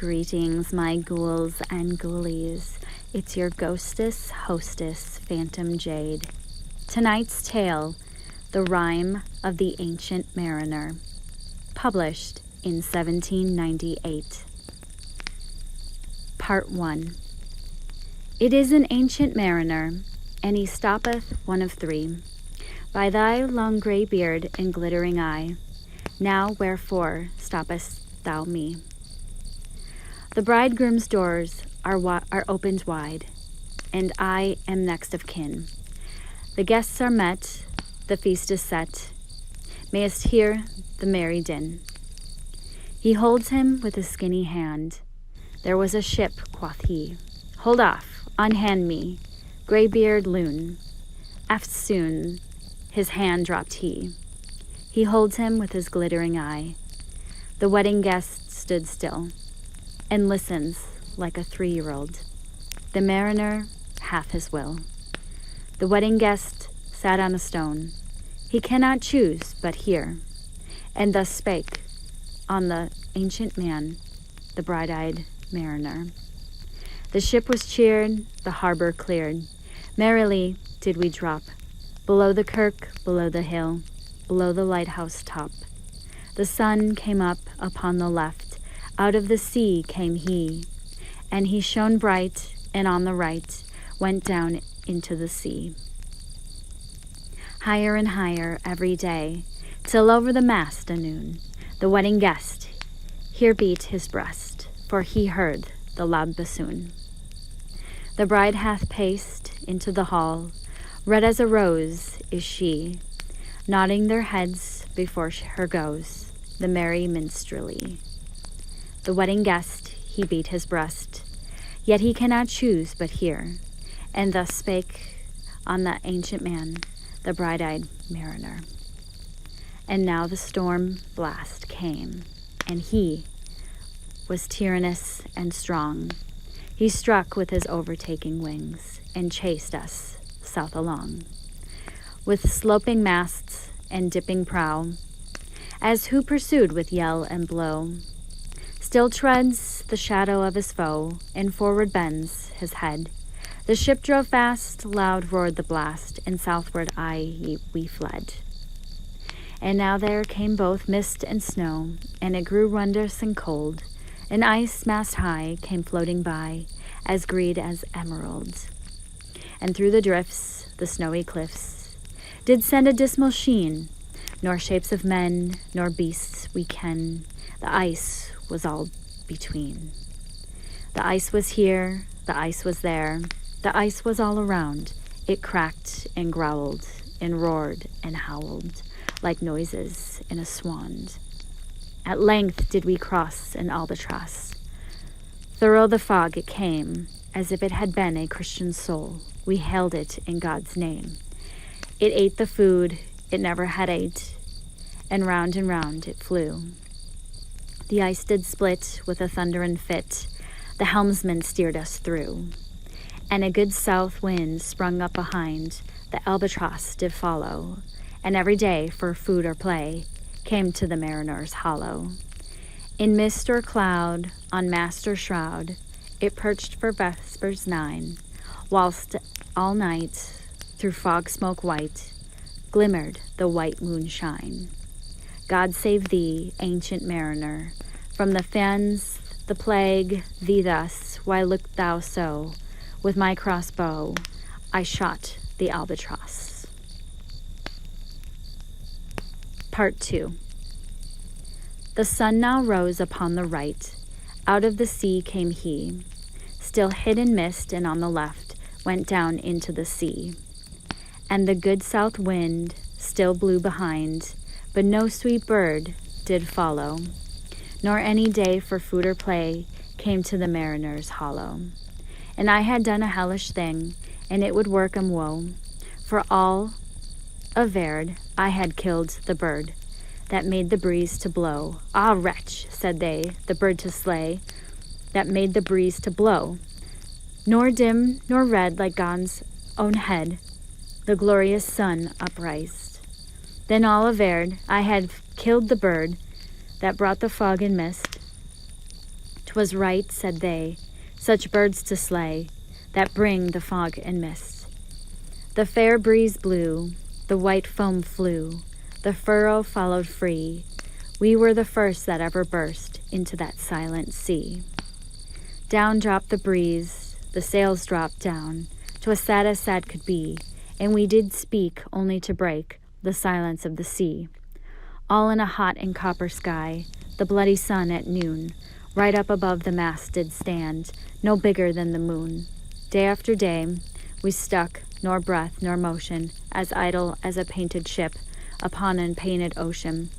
Greetings, my ghouls and ghoulies. It's your ghostess, hostess, Phantom Jade. Tonight's tale, The Rime of the Ancient Mariner, published in 1798. Part 1. It is an ancient mariner, and he stoppeth one of three. By thy long grey beard and glittering eye, now wherefore stoppest thou me? The bridegroom's doors are opened wide, and I am next of kin. The guests are met, the feast is set. Mayest hear the merry din. He holds him with a skinny hand. There was a ship, quoth he. Hold off, unhand me, grey-beard loon. Eftsoon his hand dropped he. He holds him with his glittering eye. The wedding guest stood still and listens like a 3-year-old. The mariner hath his will. The wedding guest sat on a stone. He cannot choose but hear, and thus spake on the ancient man, the bright-eyed mariner. The ship was cheered, the harbor cleared. Merrily did we drop, below the kirk, below the hill, below the lighthouse top. The sun came up upon the left, out of the sea came he, and he shone bright, and on the right went down into the sea. Higher and higher every day, till over the mast anoon, the wedding guest here beat his breast, for he heard the loud bassoon. The bride hath paced into the hall, red as a rose is she, nodding their heads before her goes the merry minstrelsy. The wedding guest, he beat his breast, yet he cannot choose but hear, and thus spake on the ancient man, the bright-eyed mariner. And now the storm blast came, and he was tyrannous and strong. He struck with his overtaking wings, and chased us south along, with sloping masts and dipping prow, as who pursued with yell and blow. Still treads the shadow of his foe, and forward bends his head. The ship drove fast, loud roared the blast, and southward we fled. And now there came both mist and snow, and it grew wondrous and cold. An ice mast high came floating by, as green as emerald. And through the drifts, the snowy cliffs, did send a dismal sheen, nor shapes of men, nor beasts we ken. The ice was all between. The ice was here, the ice was there, the ice was all around. It cracked and growled and roared and howled like noises in a swand. At length did we cross an albatross. Thorough the fog it came, as if it had been a Christian soul. We hailed it in God's name. It ate the food it never had ate, and round it flew. The ice did split with a thunderin' fit. The helmsman steered us through, and a good south wind sprung up behind. The albatross did follow, and every day for food or play came to the mariner's hollow. In mist or cloud, on mast or shroud, it perched for vespers 9, whilst all night through fog smoke white glimmered the white moonshine. God save thee, ancient mariner, from the fens, the plague, thee thus. Why look thou so? With my crossbow I shot the albatross. Part 2. The sun now rose upon the right. Out of the sea came he, still hid in mist, and on the left went down into the sea. And the good south wind still blew behind, but no sweet bird did follow, nor any day for food or play came to the mariner's hollow. And I had done a hellish thing, and it would work 'em woe, for all averred I had killed the bird that made the breeze to blow. Ah, wretch, said they, the bird to slay that made the breeze to blow, nor dim nor red like God's own head, the glorious sun uprised. Then all averred I had killed the bird that brought the fog and mist 'Twas right, said they, such birds to slay, that bring the fog and mist. The fair breeze blew, the white foam flew, the furrow followed free. We were the first that ever burst into that silent sea. Down dropped the breeze, the sails dropped down, 'twas sad as sad could be, and we did speak only to break the silence of the sea. All in a hot and copper sky, the bloody sun at noon, right up above the mast did stand, no bigger than the moon. Day after day, we stuck, nor breath nor motion, as idle as a painted ship upon an painted ocean.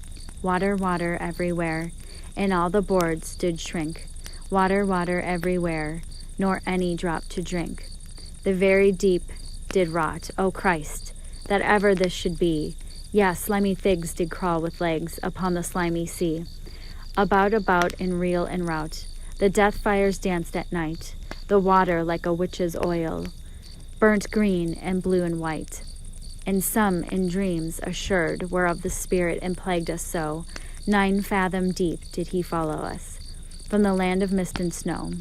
Water, water everywhere, and all the boards did shrink. Water, water everywhere, nor any drop to drink. The very deep did rot, O Christ, that ever this should be. Yes, slimy figs did crawl with legs upon the slimy sea. About in reel and rout, the death fires danced at night. The water like a witch's oil, burnt green and blue and white. And some in dreams assured, whereof the spirit and plagued us so, 9 fathom deep did he follow us, from the land of mist and snow.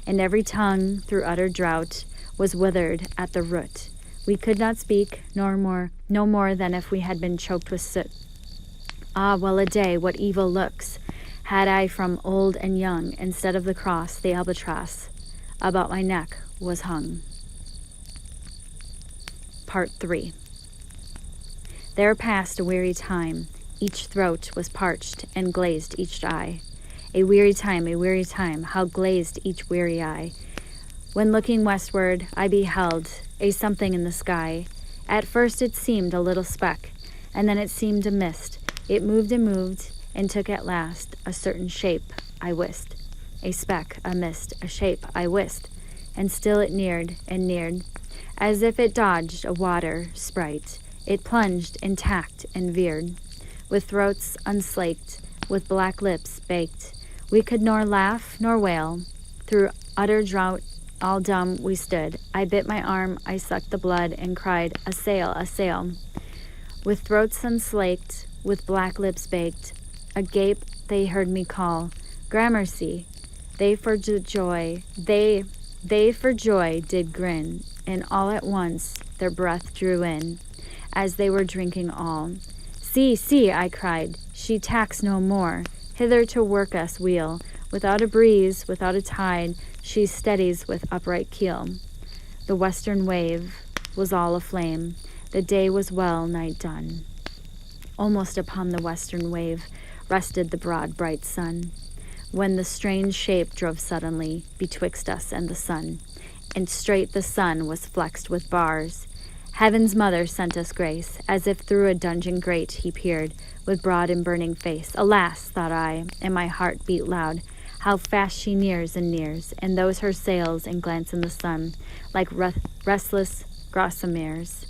And every tongue, through utter drought, was withered at the root. We could not speak, no more than if we had been choked with soot. Ah, well a day, what evil looks had I from old and young, instead of the cross, the albatross about my neck was hung. Part 3. There passed a weary time, each throat was parched and glazed each eye. A weary time, how glazed each weary eye. When looking westward, I beheld a something in the sky. At first it seemed a little speck, and then it seemed a mist. It moved, and took at last a certain shape, I wist. A speck, a mist, a shape, I wist. And still it neared and neared, as if it dodged a water sprite. It plunged and tacked and veered, with throats unslaked, with black lips baked. We could nor laugh nor wail. Through utter drought, all dumb we stood. I bit my arm, I sucked the blood, and cried, "A sail, a sail!" With throats unslaked, with black lips baked, agape they heard me call, "Gramercy!" They for joy did grin, and all at once their breath drew in, as they were drinking all. "See, see," I cried, "she tacks no more, hither to work us wheel. Without a breeze, without a tide, she steadies with upright keel." The western wave was all aflame, the day was well nigh done. Almost upon the western wave rested the broad bright sun, when the strange shape drove suddenly betwixt us and the sun, and straight the sun was flexed with bars. Heaven's mother sent us grace, as if through a dungeon grate he peered, with broad and burning face. Alas, thought I, and my heart beat loud, how fast she nears, and those her sails and glance in the sun, like restless gossameres,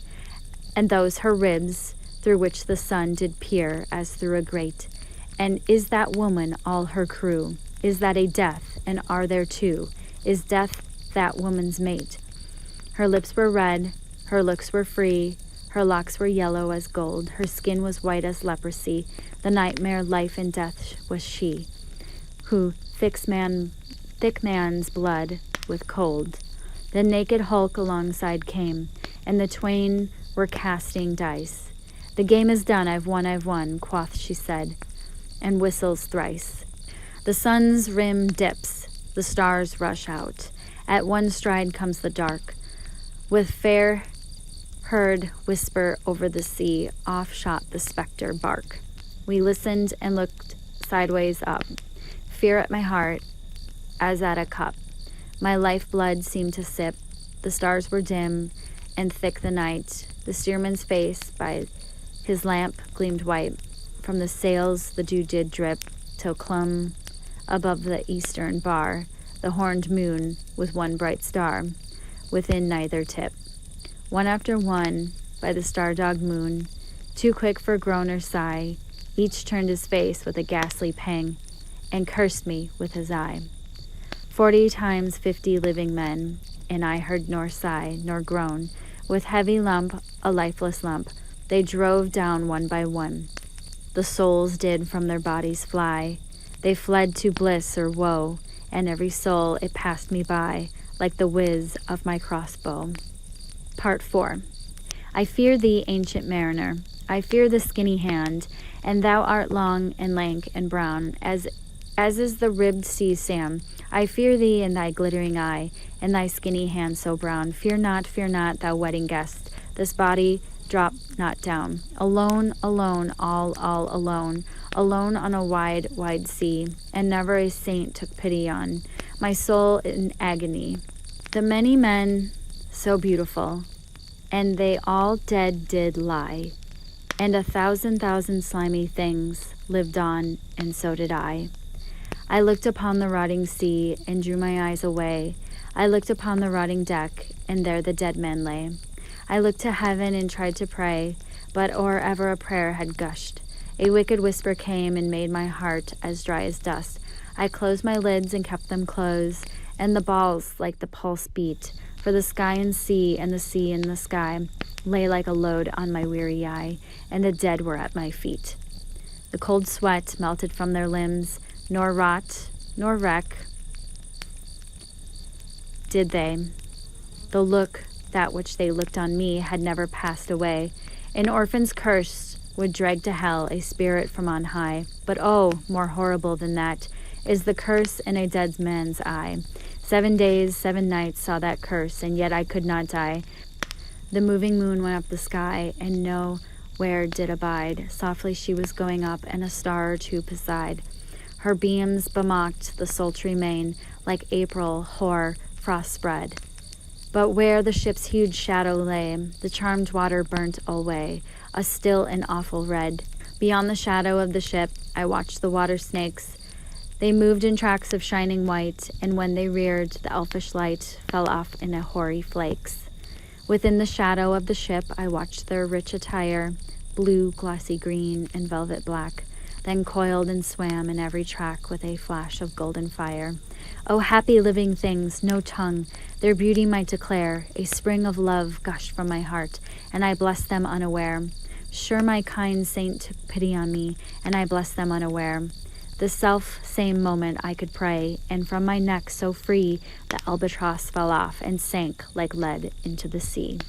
and those her ribs, through which the sun did peer as through a grate. And is that woman all her crew? Is that a death, and are there two? Is death that woman's mate? Her lips were red, her looks were free, her locks were yellow as gold, her skin was white as leprosy. The nightmare life and death was she, who thick man's blood with cold. The naked hulk alongside came, and the twain were casting dice. "The game is done, I've won," quoth she said, and whistles thrice. The sun's rim dips, the stars rush out. At one stride comes the dark, with fair heard whisper over the sea, off shot the spectre bark. We listened and looked sideways up, fear at my heart as at a cup. My lifeblood seemed to sip. The stars were dim and thick the night. The steersman's face by his lamp gleamed white. From the sails the dew did drip, till clomb above the eastern bar the horned moon with one bright star within neither tip. One after one, by the star-dogged moon, too quick for groan or sigh, each turned his face with a ghastly pang, and cursed me with his eye. 40 times 50 living men, and I heard nor sigh nor groan. With heavy lump, a lifeless lump, they drove down one by one. The souls did from their bodies fly. They fled to bliss or woe, and every soul it passed me by, like the whiz of my crossbow. Part 4. I fear thee, ancient mariner, I fear the skinny hand, and thou art long and lank and brown, as is the ribbed sea Sam. I fear thee in thy glittering eye, and thy skinny hand so brown. Fear not, thou wedding guest, this body drop not down. Alone, alone, all alone, alone on a wide, wide sea, and never a saint took pity on my soul in agony. The many men so beautiful, and they all dead did lie, and 1,000 slimy things lived on, and so did I. I looked upon the rotting sea, and drew my eyes away. I looked upon the rotting deck, and there the dead man lay. I looked to heaven and tried to pray, but or ever a prayer had gushed, a wicked whisper came and made my heart as dry as dust. I closed my lids and kept them closed, and the balls like the pulse beat, for the sky and the sea and the sky lay like a load on my weary eye, and the dead were at my feet. The cold sweat melted from their limbs, nor rot, nor wreck did they. The look, that which they looked on me, had never passed away. An orphan's curse would drag to hell a spirit from on high. But oh, more horrible than that is the curse in a dead man's eye. 7 days, 7 nights saw that curse, and yet I could not die. The moving moon went up the sky, and nowhere did abide. Softly she was going up, and a star or two beside. Her beams bemocked the sultry main, like April hoar frost spread. But where the ship's huge shadow lay, the charmed water burnt alway, a still and awful red. Beyond the shadow of the ship, I watched the water snakes. They moved in tracks of shining white, and when they reared, the elfish light fell off in a hoary flakes. Within the shadow of the ship, I watched their rich attire, blue, glossy green, and velvet black, then coiled and swam in every track with a flash of golden fire. O happy living things, no tongue their beauty might declare, a spring of love gushed from my heart, and I blessed them unaware. Sure my kind saint took pity on me, and I blessed them unaware. The self-same moment I could pray, and from my neck so free the albatross fell off and sank like lead into the sea.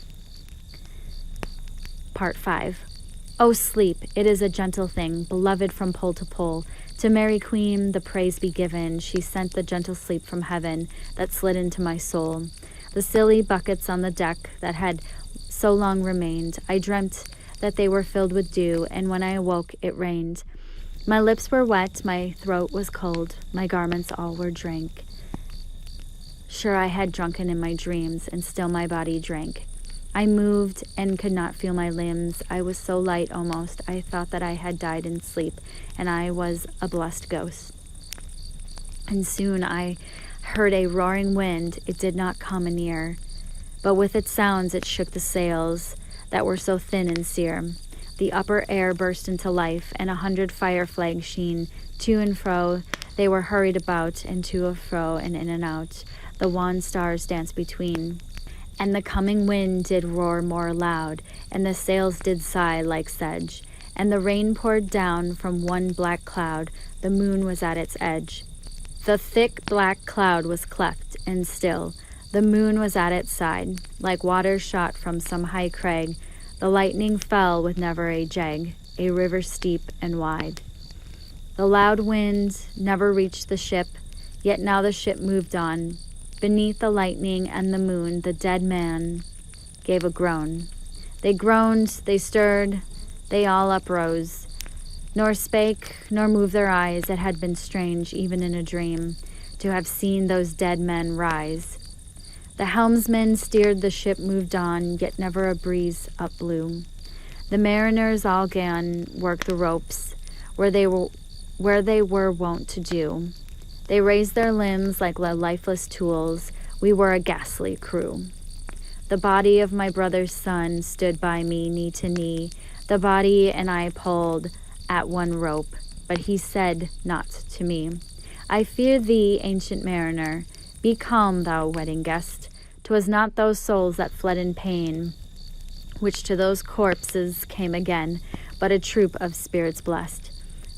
Part 5. O sleep, it is a gentle thing, beloved from pole to pole. To Mary Queen the praise be given, she sent the gentle sleep from heaven that slid into my soul. The silly buckets on the deck that had so long remained, I dreamt that they were filled with dew, and when I awoke it rained. My lips were wet, my throat was cold, my garments all were drank. Sure I had drunken in my dreams, and still my body drank. I moved and could not feel my limbs. I was so light almost, I thought that I had died in sleep, and I was a blessed ghost. And soon I heard a roaring wind. It did not come anear, but with its sounds it shook the sails that were so thin and sere. The upper air burst into life, and 100 fire flags sheen to and fro. They were hurried about, and to and fro, and in and out. The wan stars danced between. And the coming wind did roar more loud, and the sails did sigh like sedge. And the rain poured down from one black cloud, the moon was at its edge. The thick black cloud was cleft and still, the moon was at its side, like water shot from some high crag. The lightning fell with never a jag, a river steep and wide. The loud wind never reached the ship, yet now the ship moved on. Beneath the lightning and the moon, the dead man gave a groan. They groaned, they stirred, they all uprose, nor spake, nor moved their eyes. It had been strange, even in a dream, to have seen those dead men rise. The helmsman steered the ship moved on, yet never a breeze up blew. The mariners all gan work the ropes, where they were wont to do. They raised their limbs like lifeless tools. We were a ghastly crew. The body of my brother's son stood by me, knee to knee. The body and I pulled at one rope, but he said not to me, I fear thee, ancient mariner. Be calm, thou wedding guest. 'Twas not those souls that fled in pain, which to those corpses came again, but a troop of spirits blessed.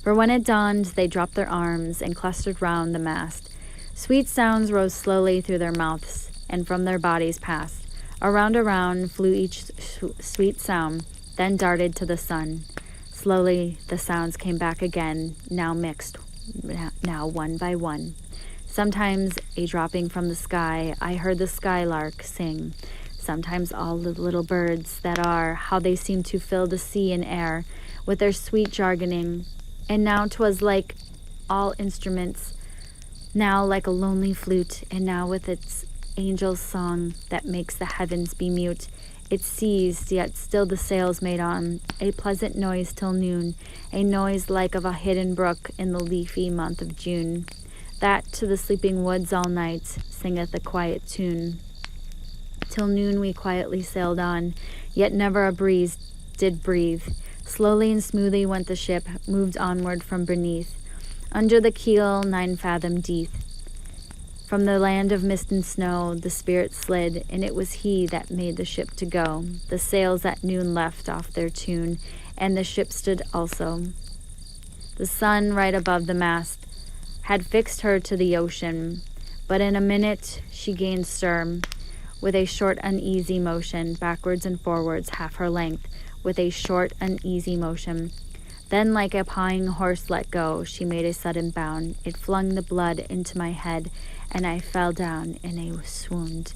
For when it dawned, they dropped their arms and clustered round the mast. Sweet sounds rose slowly through their mouths, and from their bodies passed. Around flew each sweet sound, then darted to the sun. Slowly the sounds came back again, now mixed, now one by one. Sometimes a dropping from the sky, I heard the skylark sing. Sometimes all the little birds that are, how they seem to fill the sea and air with their sweet jargoning. And now 'twas like all instruments, now like a lonely flute, and now with its angel's song that makes the heavens be mute. It ceased, yet still the sails made on, a pleasant noise till noon, a noise like of a hidden brook in the leafy month of June, that to the sleeping woods all night singeth a quiet tune. Till noon we quietly sailed on, yet never a breeze did breathe. Slowly and smoothly went the ship, moved onward from beneath, under the keel 9 fathom deep. From the land of mist and snow the spirit slid, and it was he that made the ship to go. The sails at noon left off their tune, and the ship stood also. The sun right above the mast had fixed her to the ocean, but in a minute she gained stir, with a short uneasy motion, backwards and forwards half her length, with a short uneasy motion. Then like a pawing horse let go, she made a sudden bound. It flung the blood into my head, and I fell down in a swoon.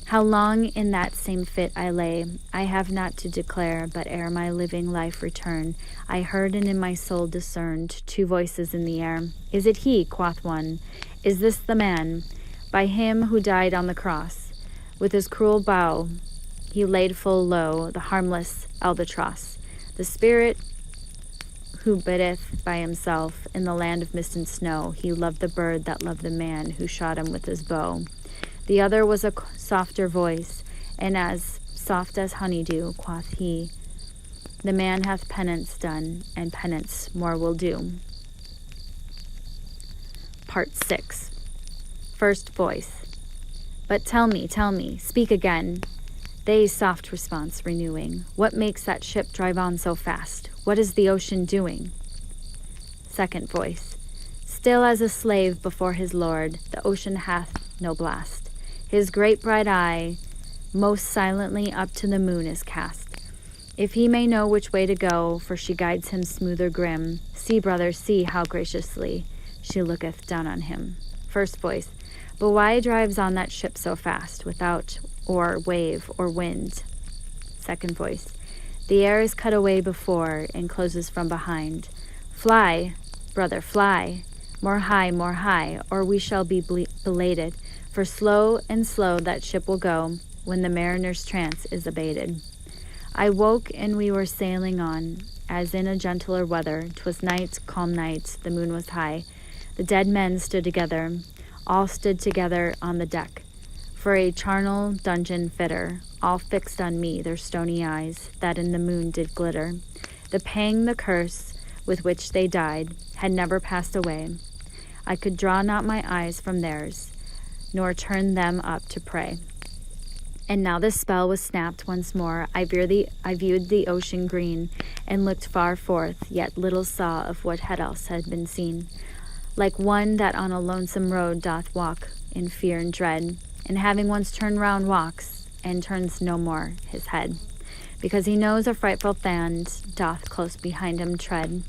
How long in that same fit I lay, I have not to declare, but ere my living life returned, I heard and in my soul discerned 2 voices in the air. Is it he, quoth one? Is this the man? By him who died on the cross. With his cruel bow he laid full low the harmless albatross. The spirit who biddeth by himself in the land of mist and snow, he loved the bird that loved the man who shot him with his bow. The other was a softer voice, and as soft as honeydew, quoth he, the man hath penance done, and penance more will do. Part 6. First voice. But tell me, speak again. They soft response renewing. What makes that ship drive on so fast? What is the ocean doing? Second voice. Still as a slave before his lord, the ocean hath no blast. His great bright eye most silently up to the moon is cast. If he may know which way to go, for she guides him smoother grim. See, brother, see how graciously she looketh down on him. First voice. But why drives on that ship so fast, without or wave or wind? Second voice. The air is cut away before, and closes from behind. Fly, brother, fly, more high, or we shall be belated, for slow and slow that ship will go, when the mariner's trance is abated. I woke, and we were sailing on, as in a gentler weather. 'Twas night, calm night, the moon was high. The dead men stood together, all stood together on the deck. For a charnel dungeon fitter, all fixed on me their stony eyes, that in the moon did glitter. The pang, the curse, with which they died, had never passed away. I could draw not my eyes from theirs, nor turn them up to pray. And now the spell was snapped once more. I viewed the ocean green, and looked far forth, yet little saw of what else had been seen. Like one that on a lonesome road doth walk in fear and dread, and having once turned round walks, and turns no more his head, because he knows a frightful hand doth close behind him tread.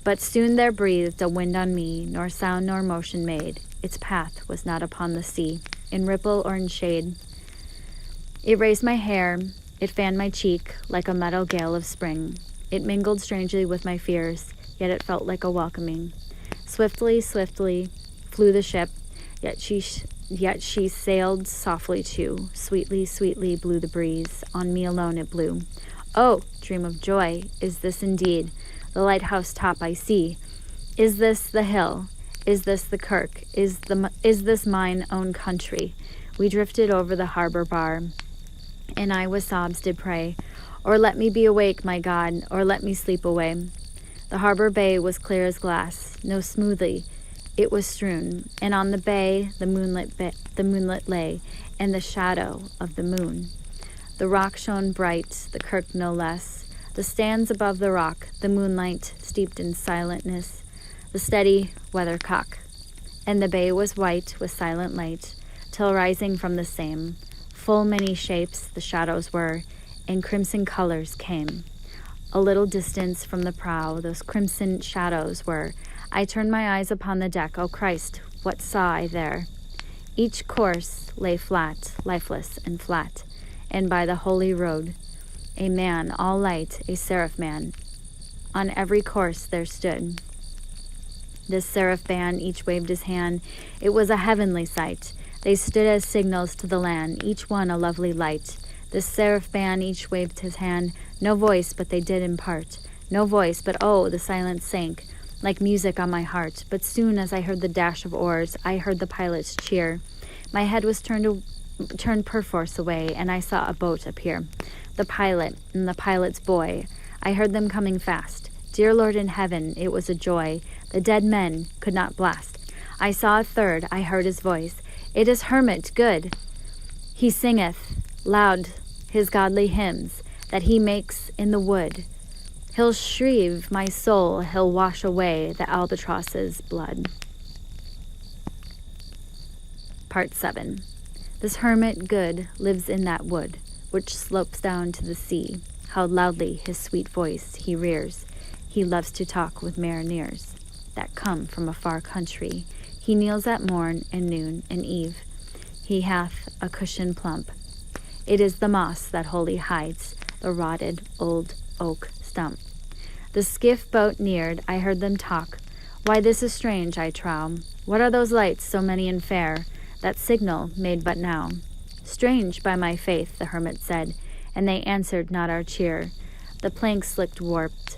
But soon there breathed a wind on me, nor sound nor motion made. Its path was not upon the sea, in ripple or in shade. It raised my hair, it fanned my cheek, like a meadow gale of spring. It mingled strangely with my fears, yet it felt like a welcoming. Swiftly flew the ship, yet she sailed softly too. Sweetly blew the breeze. On me alone it blew. Oh, dream of joy, is this indeed the lighthouse top I see? Is this the hill? Is this the kirk? Is this mine own country? We drifted over the harbor bar, and I with sobs did pray, or let me be awake, my God, or let me sleep away. The harbor bay was clear as glass, no smoothly it was strewn, and on the bay the moonlit lay, and the shadow of the moon. The rock shone bright, the kirk no less, the stands above the rock, the moonlight steeped in silentness, the steady weathercock. And the bay was white with silent light, till rising from the same, full many shapes the shadows were, in crimson colors came. A little distance from the prow, those crimson shadows were. I turned my eyes upon the deck. O Christ, what saw I there? Each course lay flat, lifeless and flat, and by the holy road, a man, all light, a seraph man. On every course there stood. This seraph band each waved his hand. It was a heavenly sight. They stood as signals to the land, each one a lovely light. This seraph band each waved his hand. No voice, but they did impart. No voice, but oh, the silence sank like music on my heart. But soon as I heard the dash of oars, I heard the pilot's cheer. My head was turned perforce away, and I saw a boat appear. The pilot and the pilot's boy. I heard them coming fast. Dear Lord in heaven, it was a joy. The dead men could not blast. I saw a third, I heard his voice. It is hermit good. He singeth loud his godly hymns that he makes in the wood. He'll shrieve my soul, he'll wash away the albatross's blood. Part 7. This hermit good lives in that wood, which slopes down to the sea. How loudly his sweet voice he rears. He loves to talk with mariners that come from a far country. He kneels at morn and noon and eve. He hath a cushion plump. It is the moss that wholly hides the rotted old oak stump. The skiff boat neared, I heard them talk. Why, this is strange, I trow. What are those lights, so many and fair, that signal made but now? Strange, by my faith, the hermit said, and they answered not our cheer. The planks slipped warped,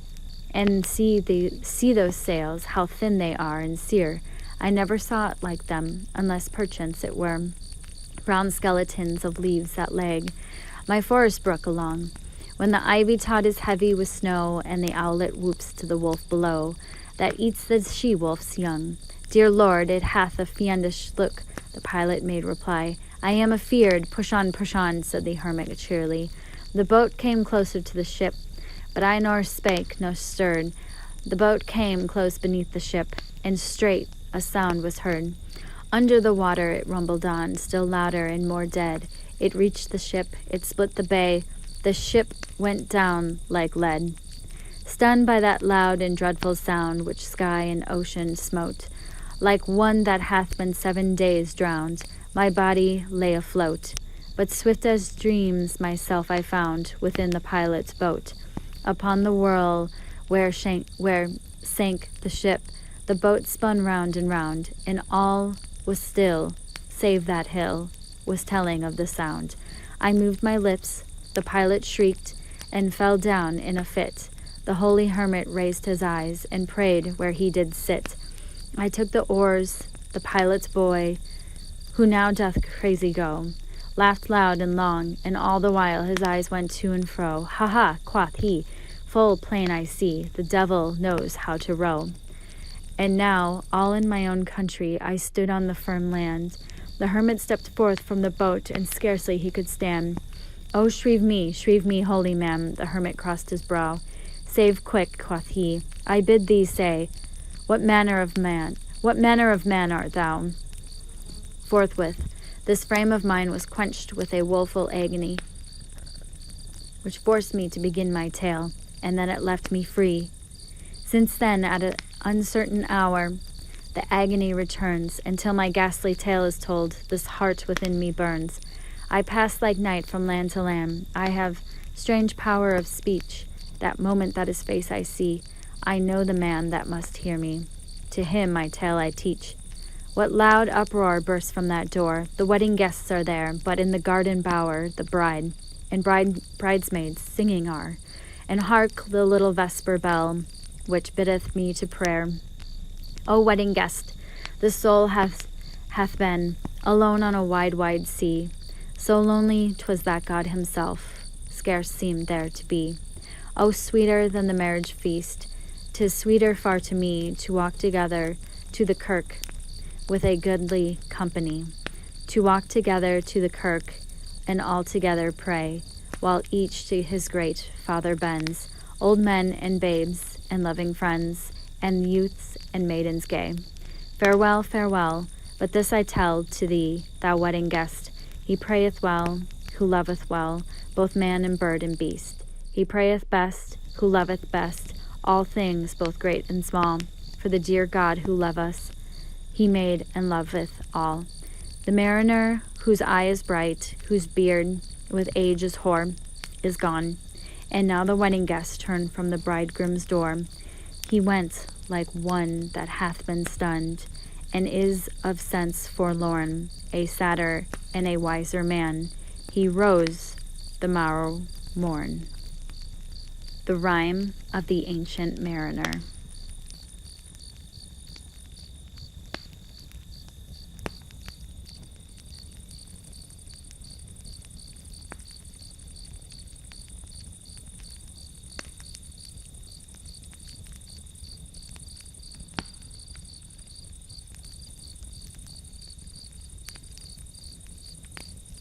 and see those sails, how thin they are and sere. I never saw it like them, unless perchance it were brown skeletons of leaves that lag my forest brook along, when the ivy tod is heavy with snow, and the owlet whoops to the wolf below, that eats the she-wolf's young. Dear Lord, it hath a fiendish look, the pilot made reply. I am afeard. Push on, said the hermit cheerily. The boat came closer to the ship, but I nor spake nor stirred. The boat came close beneath the ship, and straight a sound was heard. Under the water it rumbled on, still louder and more dead. It reached the ship, it split the bay, the ship went down like lead. Stunned by that loud and dreadful sound which sky and ocean smote, like one that hath been 7 days drowned, my body lay afloat. But swift as dreams myself I found within the pilot's boat. Upon the whirl where sank the ship, the boat spun round and round, and all was still, save that hill was telling of the sound. I moved my lips, the pilot shrieked, and fell down in a fit. The holy hermit raised his eyes, and prayed where he did sit. I took the oars, the pilot's boy, who now doth crazy go, laughed loud and long, and all the while his eyes went to and fro. Ha ha, quoth he, full plain I see, the devil knows how to row. And now, all in my own country, I stood on the firm land. The hermit stepped forth from the boat, and scarcely he could stand. Oh, shrieve me, holy man, the hermit crossed his brow. Save quick, quoth he, I bid thee say, what manner of man art thou? Forthwith, this frame of mine was quenched with a woeful agony, which forced me to begin my tale, and then it left me free. Since then, at an uncertain hour, the agony returns, until my ghastly tale is told, this heart within me burns. I pass like night from land to land. I have strange power of speech. That moment that his face I see, I know the man that must hear me. To him my tale I teach. What loud uproar bursts from that door? The wedding guests are there, but in the garden bower the bride and bridesmaids singing are. And hark the little vesper bell, which biddeth me to prayer. O wedding guest, the soul hath been alone on a wide sea. So lonely 'twas that God himself scarce seemed there to be. O sweeter than the marriage feast, 'tis sweeter far to me to walk together to the kirk with a goodly company, to walk together to the kirk and all together pray, while each to his great Father bends, old men and babes and loving friends, and youths and maidens gay. Farewell, farewell, but this I tell to thee, thou wedding guest, he prayeth well, who loveth well, both man and bird and beast. He prayeth best, who loveth best, all things both great and small, for the dear God who love us, he made and loveth all. The mariner, whose eye is bright, whose beard with age is hoar, is gone, and now the wedding guest turned from the bridegroom's door. He went like one that hath been stunned, and is of sense forlorn, a sadder and a wiser man. He rose the morrow morn. The Rime of the Ancient Mariner.